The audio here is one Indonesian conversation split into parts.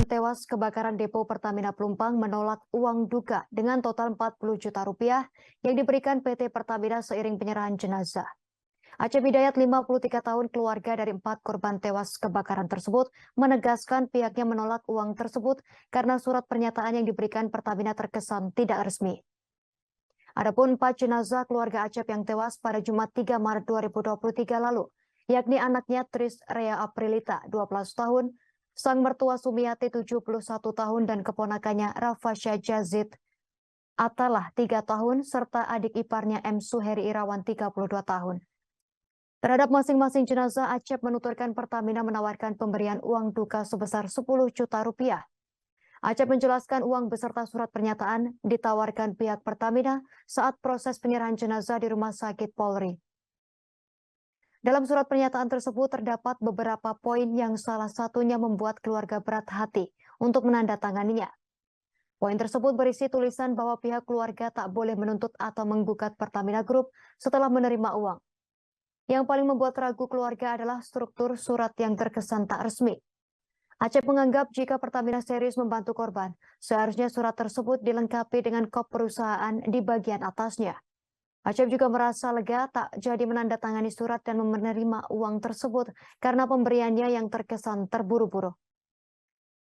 tewas kebakaran depo Pertamina Pelumpang menolak uang duka dengan total 40 juta rupiah yang diberikan PT Pertamina seiring penyerahan jenazah. Acep Hidayat, 53 tahun, keluarga dari 4 korban tewas kebakaran tersebut, menegaskan pihaknya menolak uang tersebut karena surat pernyataan yang diberikan Pertamina terkesan tidak resmi. Adapun 4 jenazah keluarga Acep yang tewas pada Jumat 3 Maret 2023 lalu, yakni anaknya Tris Rea Aprilita, 12 tahun, sang mertua Sumiati, 71 tahun, dan keponakannya Rafasya Jazid Atalah, 3 tahun, serta adik iparnya M. Suheri Irawan, 32 tahun. Terhadap masing-masing jenazah, Acep menuturkan Pertamina menawarkan pemberian uang duka sebesar 10 juta rupiah. Acep menjelaskan uang beserta surat pernyataan ditawarkan pihak Pertamina saat proses penyerahan jenazah di Rumah Sakit Polri. Dalam surat pernyataan tersebut terdapat beberapa poin yang salah satunya membuat keluarga berat hati untuk menandatanganinya. Poin tersebut berisi tulisan bahwa pihak keluarga tak boleh menuntut atau menggugat Pertamina Group setelah menerima uang. Yang paling membuat ragu keluarga adalah struktur surat yang terkesan tak resmi. Acep menganggap jika Pertamina serius membantu korban, seharusnya surat tersebut dilengkapi dengan kop perusahaan di bagian atasnya. Acep juga merasa lega tak jadi menandatangani surat dan menerima uang tersebut karena pemberiannya yang terkesan terburu-buru.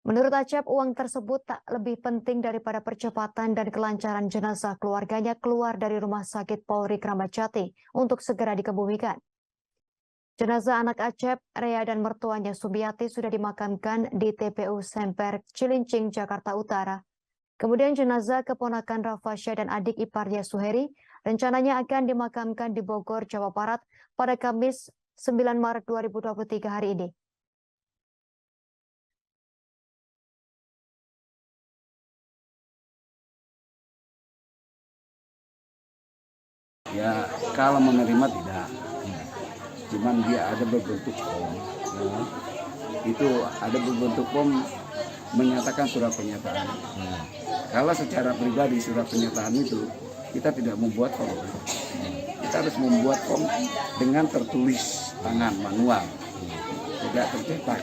Menurut Acep, uang tersebut tak lebih penting daripada percepatan dan kelancaran jenazah keluarganya keluar dari Rumah Sakit Polri Kramat Jati untuk segera dikebumikan. Jenazah anak Acep, Rea, dan mertuanya Sumiati sudah dimakamkan di TPU Semper, Cilincing, Jakarta Utara. Kemudian jenazah keponakan Rafasya dan adik iparnya Suheri rencananya akan dimakamkan di Bogor, Jawa Barat pada Kamis 9 Maret 2023 hari ini. Ya, kalau menerima tidak. Cuman dia ada berbentuk form. Ya. Itu ada berbentuk form menyatakan surat pernyataan. Kalau secara pribadi surat pernyataan itu kita tidak membuat form. Kita harus membuat form dengan tertulis tangan manual, tidak tercetak.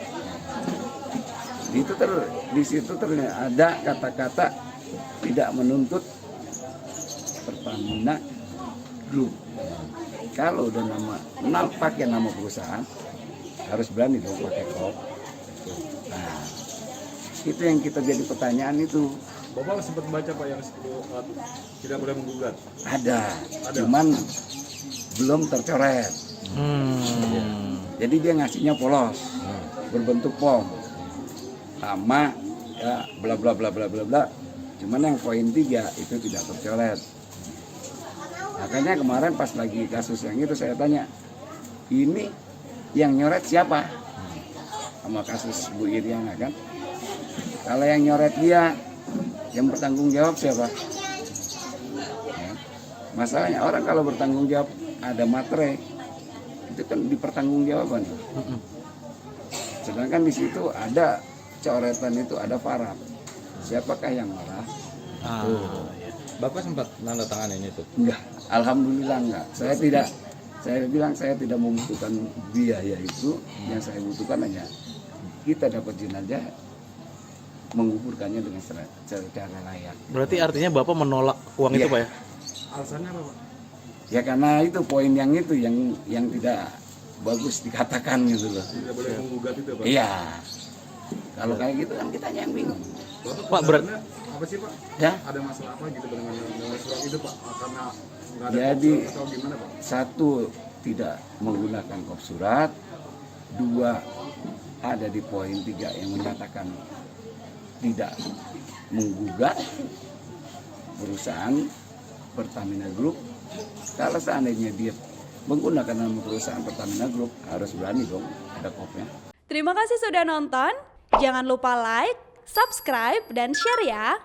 Di situ ada kata-kata tidak menuntut Pertamina Group. Kalau udah pakai nama perusahaan harus berani dong pakai kop. Nah, itu yang kita jadi pertanyaan itu. Bapak sempat baca Pak yang tidak boleh menggugat? Ada. Cuman belum tercoret. Jadi dia ngasihnya polos, berbentuk pom, sama ya bla bla bla bla bla bla. Cuman yang poin 3 itu tidak tercoret. Makanya kemarin pas lagi kasus yang itu saya tanya, ini yang nyoret siapa? Sama kasus Bu Iriana kan? Kalau yang nyoret dia, yang bertanggung jawab siapa? Ya. Masalahnya orang kalau bertanggung jawab ada materai, itu kan dipertanggungjawaban. Sedangkan di situ ada coretan itu ada paraf. Siapakah yang marah? Ya. Bapak sempat nanda tangan ini tuh? Enggak, alhamdulillah enggak. Saya bilang saya tidak membutuhkan biaya itu. Yang saya butuhkan hanya kita dapat jenazah, menguburkannya dengan secara layak. Berarti artinya Bapak menolak uang itu Pak ya? Alasannya apa Pak? Ya karena itu poin yang itu yang tidak bagus dikatakan gitu loh. Tidak boleh menggugat itu Pak? Iya. Kalau kayak gitu kan kita yang bingung. Pak berat. Apa sih Pak? Ya. Ada masalah apa gitu dengan surat itu Pak? Karena nggak ada Jadi atau gimana Pak? 1 tidak menggunakan kop surat, 2 ada di poin 3 yang menyatakan tidak menggugat perusahaan Pertamina Group. Kalau seandainya dia menggunakan nama perusahaan Pertamina Group, harus berani dong ada kopnya. Terima kasih sudah nonton. Jangan lupa like, subscribe, dan share ya.